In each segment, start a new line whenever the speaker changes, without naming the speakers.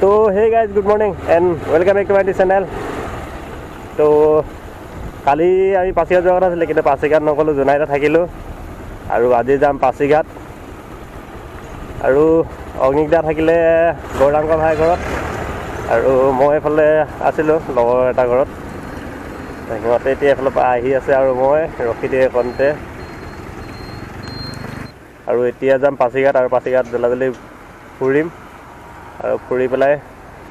তো hey guys good morning and welcome back to my channel. তো কালি আমি পাছিঘাট যোৱাৰ কথা আছিলে, কিন্তু পাছিঘাট নগ'লোঁ, জোনাইতে থাকিলোঁ। আৰু আজি যাম পাছিঘাট। আৰু অগ্নিকদা থাকিলে গৌৰাংগ ভাই ঘৰত, আৰু মই এইফালে আছিলোঁ লগৰ এটা ঘৰত। সিহঁতে এতিয়া এইফালৰ পৰা আহি আছে আৰু মই ৰখি দিয়ে এইখনতে। আৰু এতিয়া যাম পাছিঘাট, আৰু পাছিঘাট জল্দি ফুৰিম, আৰু ফুৰি পেলাই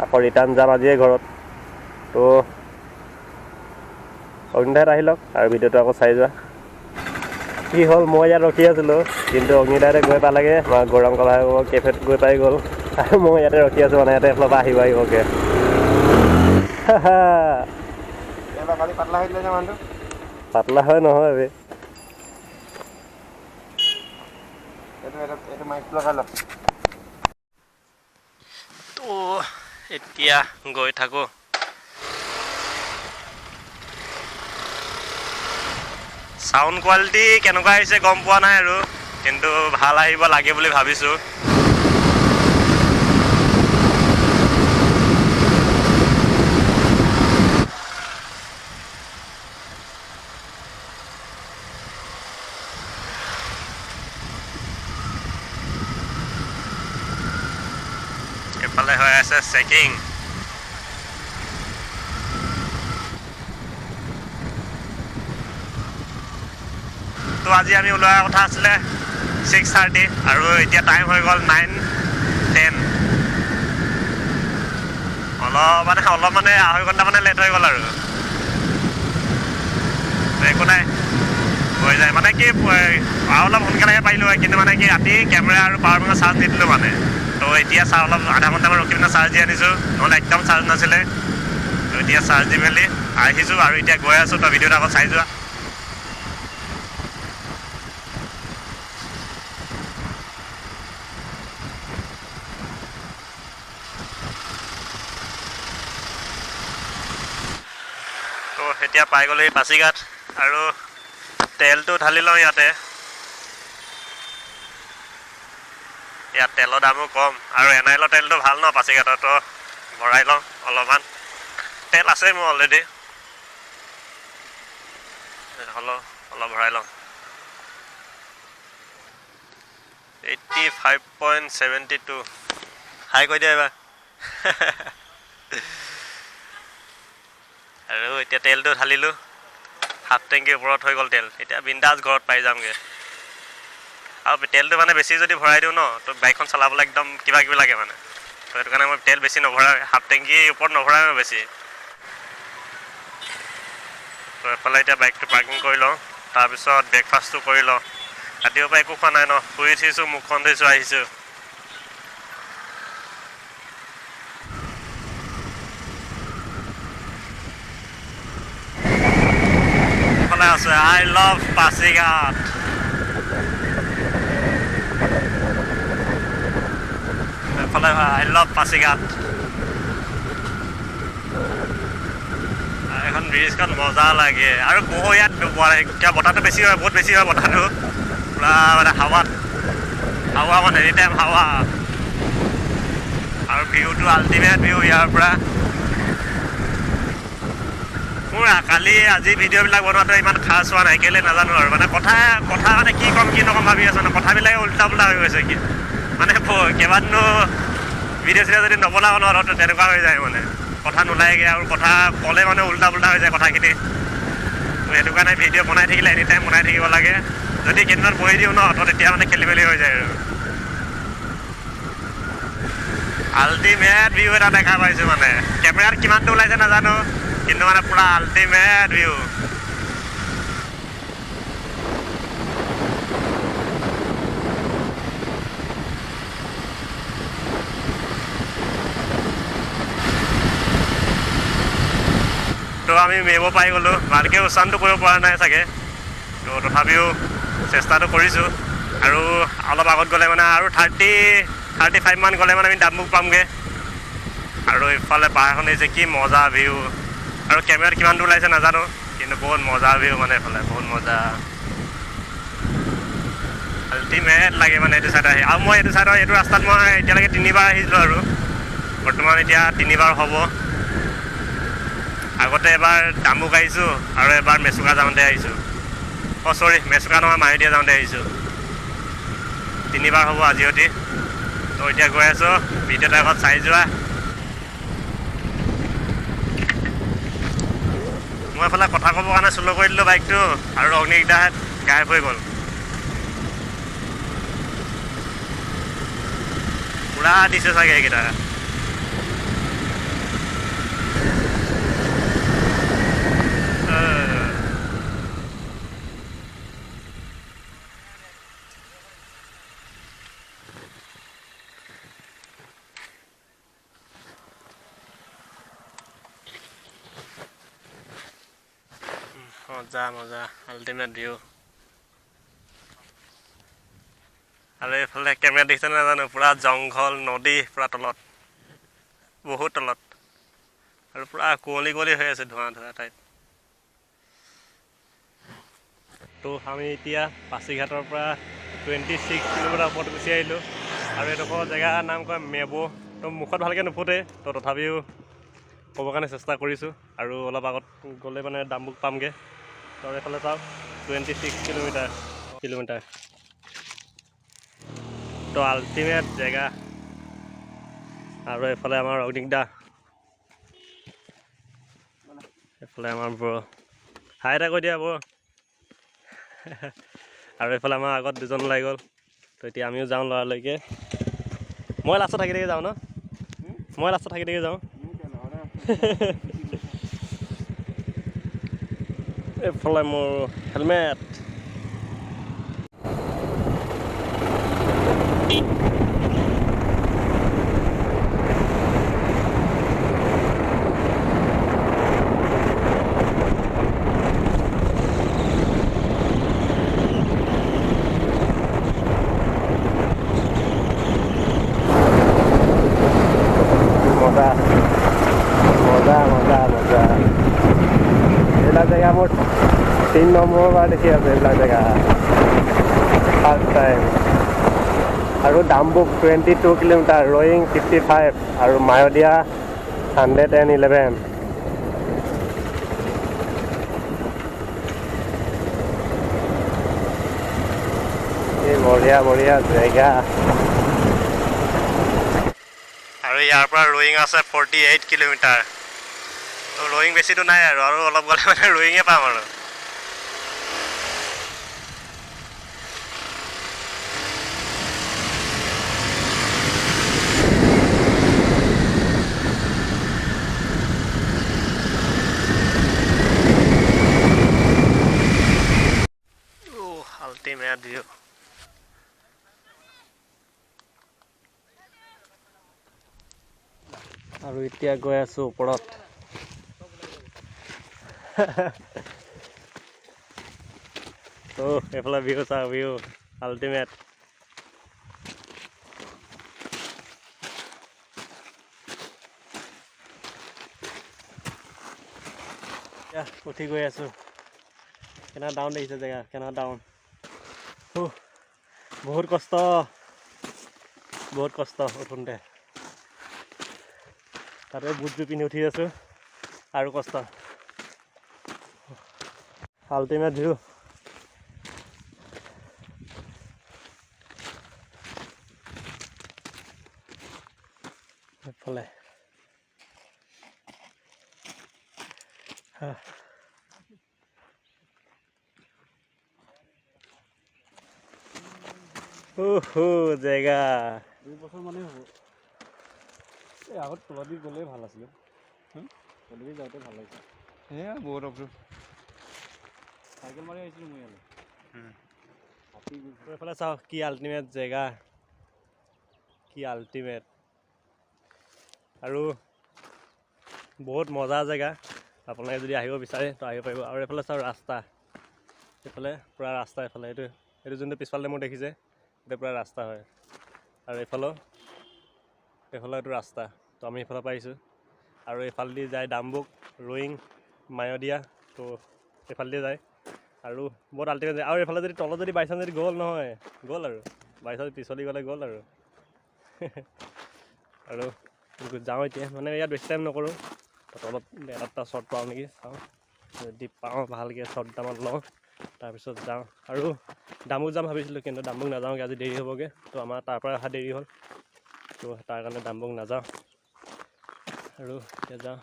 আকৌ ৰিটাৰ্ণ যাম আজিয়ে ঘৰত। তো অগ্নিদাহঁত আহি লওক আৰু ভিডিঅ'টো আকৌ চাই যোৱা। কি হ'ল, মই ইয়াত ৰখি আছিলোঁ, কিন্তু অগ্নিদাহঁতে গৈ পালেগৈ গৌৰাংগ ভাই কেফেত গৈ পাই গ'ল, আৰু মই ইয়াতে ৰখি আছোঁ, মানে ইয়াতে এইফালৰ পৰা আহিবগৈ। পাতলা হয় নহয় বে, তো এতিয়া গৈ থাকোঁ। চাউণ্ড কোৱালিটি কেনেকুৱা আহিছে গম পোৱা নাই, আৰু কিন্তু ভাল আহিব লাগে বুলি ভাবিছোঁ। এইফালে হৈ আছে চেকিং। তো আজি আমি ওলোৱাৰ কথা আছিলে 6:30, আৰু এতিয়া টাইম হৈ গ'ল 9:10। অলপ মানে আঢ়ৈ ঘণ্টা মানে লেট হৈ গ'ল, আৰু একো নাই, হৈ যায়। মানে কি আৰু অলপ সোনকালেহে পাৰিলোঁ হয়, কিন্তু মানে কি ৰাতি কেমেৰা আৰু পাৱাৰ বেংকৰ চাৰ্জ নিদিলোঁ মানে। তো এতিয়া অলপ আধা ঘণ্টামান ৰখি পিনে চাৰ্জ দি আনিছোঁ, নহ'লে একদম চাৰ্জ নাছিলে। তো এতিয়া চাৰ্জ দি মেলি আহিছোঁ, আৰু এতিয়া গৈ আছোঁ। তই ভিডিঅ'টো আকৌ চাই যোৱা। তো এতিয়া পাই গ'লেই পাছিঘাট, আৰু তেলটো ঢালি লওঁ ইয়াতে। ইয়াত তেলৰ দামো কম, আৰু এনাইলৰ তেলটো ভাল ন পাছিঘাটতো। ভৰাই লওঁ অলপমান, তেল আছে মোৰ অলৰেডি, হ'লেও অলপ ভৰাই লওঁ। 85.72 হাই কৈ দিয়া এইবাৰ। আৰু এতিয়া তেলটো ঢালিলোঁ, হাফ টেংকিৰ ওপৰত হৈ গ'ল তেল। এতিয়া বিন্দাছ ঘৰত পাই যামগৈ। আৰু তেলটো মানে বেছি যদি ভৰাই দিওঁ ন, তো বাইকখন চলাবলৈ একদম কিবা কিবি লাগে মানে। তো সেইটো কাৰণে মই তেল বেছি নভৰাই, হাফ টেংকিৰ ওপৰত নভৰাই বেছি। তো এফালে এতিয়া বাইকটো পাৰ্কিং কৰি লওঁ, তাৰপিছত ব্ৰেকফাষ্টটো কৰি লওঁ। ৰাতিপুৱাৰ পৰা একো খোৱা নাই ন, শুই উঠিছোঁ, মুখখন ধুইছোঁ, আহিছোঁ। এইফালে আছে আই লাভ পাছিঘাট। এইফালে আই লাভ পাছিঘাট। এখন ব্ৰিজখন মজা লাগে, আৰু বহু ইয়াত এতিয়া বতাহটো বেছি হয়, বহুত বেছি হয় বতাহটো। পূৰা মানে হাৱা মানে এনি টাইম হাৱা, আৰু ভিউটো আল্টিমেট ভিউ ইয়াৰ পৰা। মোৰ আজি ভিডিঅ'বিলাক বনোৱাটো ইমান খাছ হোৱা নাই, কেলৈ নাজানো। আৰু মানে কথা মানে কি ক'ম কি নক'ম ভাবি আছোঁ, কথাবিলাকে উল্টা পুল্টা হৈ গৈছে। কি মানে কেইবাদিনো ভিডিঅ' চিডিঅ' যদি নবনাওঁ ন, তেনেকুৱা হৈ যায় মানে। কথা নোলায়গৈ, আৰু কথা ক'লে মানে উল্টা পুল্টা হৈ যায় কথাখিনি। সেইটো কাৰণে ভিডিঅ' বনাই থাকিলে এনি টাইম বনাই থাকিব লাগে। যদি কেইদিনমান বহি দিওঁ ন, তো তেতিয়া মানে খেলি মেলি হৈ যায়। আৰু আল্টিমেট ভিউ এটা দেখা পাইছোঁ, মানে কেমেৰাত কিমানটো ওলাইছে নাজানো, কিন্তু মানে পূৰা আল্টিমেট ভিউ। তো আমি মেব পাই গ'লোঁ, ভালকৈ উচ্চাৰণটো কৰিব পৰা নাই চাগে, তো তথাপিও চেষ্টাটো কৰিছোঁ। আৰু অলপ আগত গ'লে মানে আৰু 35 মান গ'লে মানে আমি ডাম্বুক পামগৈ। আৰু ইফালে পাহাৰখন যে কি মজা ভিউ, আৰু কেমেৰাত কিমানটো ওলাইছে নাজানো, কিন্তু বহুত মজা ভিউ মানে এইফালে, বহুত মজা। আল্টিমেট লাগে মানে এইটো চাইড আহি। আৰু মই এইটো চাইডৰ এইটো ৰাস্তাত মই এতিয়ালৈকে 3বাৰ আহিছিলোঁ, আৰু বৰ্তমান এতিয়া 3বাৰ হ'ব। আগতে এবাৰ ডাম্বুক আহিছোঁ আৰু এবাৰ মেচুকা যাওঁতে আহিছোঁ। চৰি মেচুকা নহয় মায়'দিয়া যাওঁতে আহিছোঁ। 3বাৰ হ'ব আজিহঁতি। তো এতিয়া গৈ আছোঁ, ভিডিঅ'টা আগত চাই যোৱা। মই এইফালে কথা ক'বৰ কাৰণে শ্ল' কৰি দিলোঁ বাইকটো আৰু অগ্নিকেইটা গায়ব হৈ গ'ল। পুৰা দিছে চাগে এইকেইটা। মজা মজা আল্টিমেট ভিউ। আৰু এইফালে কেমেৰা দেখিছে নাজানো, পুৰা জংঘল নদী পুৰা তলত, বহুত তলত, আৰু পুৰা কুঁৱলী কুঁৱলী হৈ আছে, ধোঁৱা ধোঁৱা টাইপ। তো আমি এতিয়া পাছিঘাটৰ পৰা 26 কিলোমিটাৰ ওপৰত গুচি আহিলোঁ। আৰু এইডোখৰ জেগাৰ নাম কয় মেবো। তো মুখত ভালকৈ নুফুটে, তো তথাপিও ক'বৰ কাৰণে চেষ্টা কৰিছোঁ। আৰু অলপ আগত গ'লে মানে ডাম্বুক পামগৈ। তো এইফালে চাওক 26 কিলোমিটাৰ। তো আল্টিমেট জেগা। আৰু এইফালে আমাৰ অগ্নিকদা, এইফালে আমাৰ ব্ৰ, হাই এটা কৈ দিয়া ব্ৰ। আৰু এইফালে আমাৰ আগত দুজন ওলাই গ'ল। তো এতিয়া আমিও যাওঁ লৰালৈকে। মই লাষ্টত থাকি যাওঁ ন, মই লাষ্টত থাকি যাওঁ। এইফালে মোৰ হেলমেট। এইবিলাক জেগা মোৰ 3 নম্বৰৰ পৰা দেখি আছে, এইবিলাক জেগা ফাৰ্ষ্ট টাইম। আৰু ডাম্বুক 22 কিলোমিটাৰ, ৰয়িং 55 আৰু মায়'দিয়া 111। এই বঢ়িয়া বঢ়িয়া জেগা। আৰু ইয়াৰ পৰা ৰয়িং আছে 48 কিলোমিটাৰ। তো ৰয়িং বেছিটো নাই আৰু অলপ গ'লে মানে ৰয়িঙে পাম আৰু। Ultimate view. আৰু এতিয়া গৈ আছোঁ ওপৰত। তো এইফালে ভিউ চাওক, ভিউ আল্টিমেট। উঠি গৈ আছোঁ। কেনেকুৱা ডাউন দেখিছে জেগা, কেনেকুৱা ডাউন। বহুত কষ্ট উঠোঁতে। তাতে বুটযোৰ পিন্ধি উঠি আছোঁ, আৰু কষ্ট। Ultimate view. এইফালে জেগা
2 বছৰ মানেই হ'ব। এই আগত তলদি গ'লেই ভাল আছিলে, তলদি যাওঁতে ভাল লাগিছে। সেয়া বহুত অপচন। চাইকেল মাৰি আহিছিলোঁ মই ইয়ালৈ।
এইফালে চাওক কি আল্টিমেট জেগা, কি আল্টিমেট। আৰু বহুত মজা জেগা। আপোনালোকে যদি আহিব বিচাৰে তো আহিব পাৰিব। আৰু এইফালে চাওক ৰাস্তা, এইফালে পূৰা ৰাস্তা। এইফালে এইটো যোনটো পিছফালে মোৰ দেখিছে, এইটো পূৰা ৰাস্তা হয়। আৰু এইফালে এইটো ৰাস্তা। তো আমি এইফালৰ পৰা আহিছোঁ। আৰু এইফালেদি যায় ডাম্বুক, ৰয়িং, মায়'দিয়া। তো এইফালেদি যায় আৰু বহুত আল্টিমেট যায়। আৰু এইফালে যদি তলত যদি বাইচাঞ্চ যদি গ'ল নহয়, গ'ল আৰু বাইচাঞ্চ পিছলি গ'লে গ'ল আৰু। আৰু যাওঁ এতিয়া মানে ইয়াত বেছি টাইম নকৰোঁ তলত এটা শ্বট পাওঁ নেকি চাওঁ যদি পাওঁ ভালকৈ শ্বট দুটামান লওঁ তাৰপিছত যাওঁ আৰু ডামুক যাম ভাবিছিলোঁ কিন্তু ডামুক নাযাওঁগৈ আজি দেৰি হ'বগৈ তো আমাৰ তাৰপৰা অহা দেৰি হ'ল তো তাৰ কাৰণে ডামুক নাযাওঁ আৰু এতিয়া যাওঁ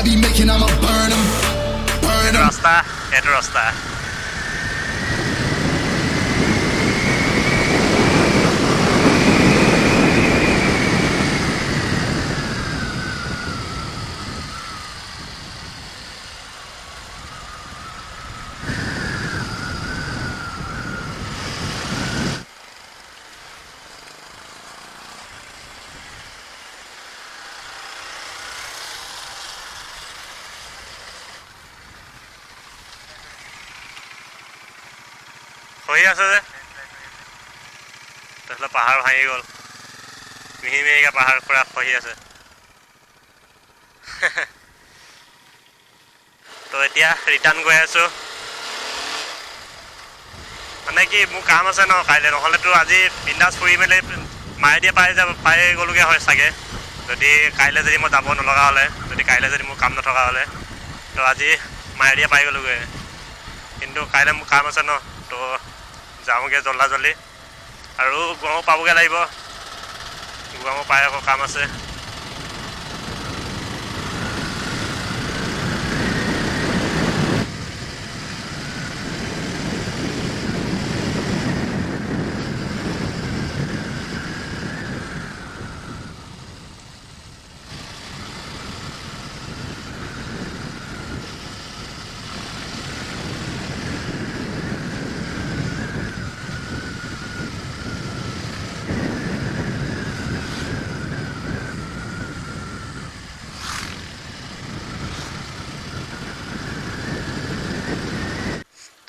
I be making, I'ma burn them. Burn them.
এইটো ৰাস্তা হৈ আছে যে তাৰপিছত পাহাৰ ভাঙি গ'ল মিহি মিহিকৈ পাহাৰ পুৰা খহি আছে তো এতিয়া ৰিটাৰ্ণ গৈ আছোঁ মানে কি মোৰ কাম আছে ন কাইলৈ নহ'লেতো আজি বিন্দাছ ফুৰি মেলি মায়েদিয়ে পাই গ'লোগৈ হয় চাগে যদি কাইলৈ যদি মই যাব নলগা হ'লে যদি কাইলৈ যদি মোৰ কাম নথকা হ'লে তো আজি মায়েদিয়ে পাই গ'লোগৈ কিন্তু কাইলৈ মোৰ কাম আছে ন তো যাওঁগৈ জল্দি আৰু গুৱাহাটী পাবগৈ লাগিব গুৱাহাটী পাই আকৌ কাম আছে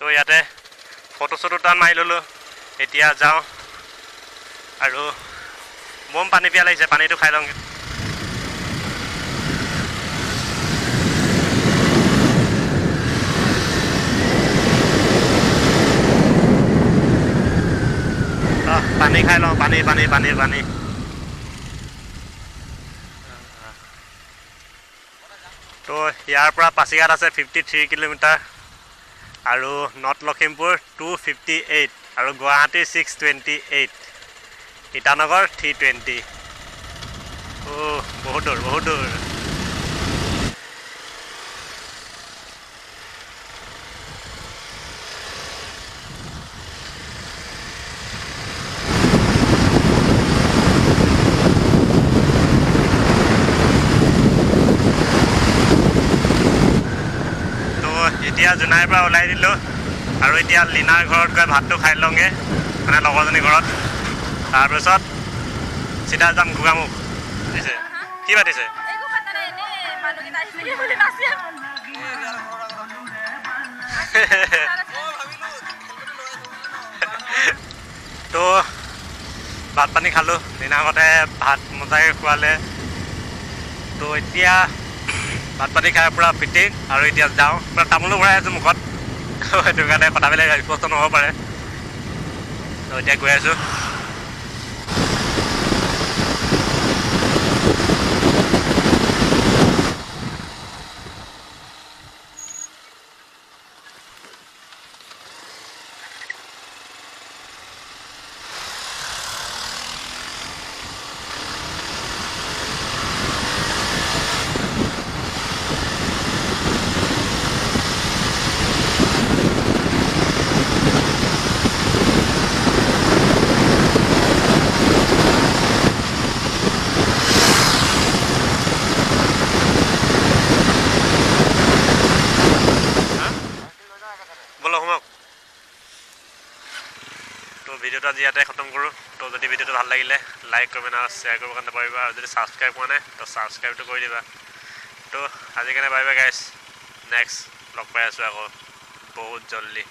তো ইয়াতে ফটো চটো টান মাৰি ল'লোঁ এতিয়া যাওঁ আৰু বম পানী পিয়া লাগিছে পানীটো খাই লওঁগৈ পানী খাই লওঁ পানী তো ইয়াৰ পৰা পাছিঘাট আছে 53 কিলোমিটাৰ আৰু নৰ্থ লখিমপুৰ 258 আৰু গুৱাহাটী 628 ইটানগৰ 320 বহুত দূৰ এতিয়া জোনাইৰ পৰা ওলাই দিলোঁ আৰু এতিয়া লীনাৰ ঘৰত গৈ ভাতটো খাই লওঁগৈ মানে লগৰজনীৰ ঘৰত তাৰপিছত চিধা যাম গোগামুখ দিছে কি পাতিছে তো ভাত পানী খালোঁ লীনাৰ ঘৰতে ভাত মজাকৈ খোৱালে তো এতিয়া ভাত পানী খাই পূৰা ফিটিং আৰু এতিয়া যাওঁ পূৰা তামোলো ভৰাই আছোঁ মুখত সেইটো কাৰণে কথাবিলাক স্পষ্ট নহ'ব পাৰে তো এতিয়া গৈ আছোঁ ভিডিঅ'টো আজি ইয়াতে খতম কৰোঁ। তো যদি ভিডিঅ'টো ভাল লাগিলে লাইক কমেণ্ট আৰু শ্বেয়াৰ কৰিব কাৰণে পাৰিবা, আৰু যদি ছাবস্ক্ৰাইব কৰা নাই তো ছাবস্ক্ৰাইবটো কৰি দিবা। তো আজি কাৰণে বাই বাই গাইছ, নেক্সট লগ পাই আছোঁ আকৌ বহুত জল্দি।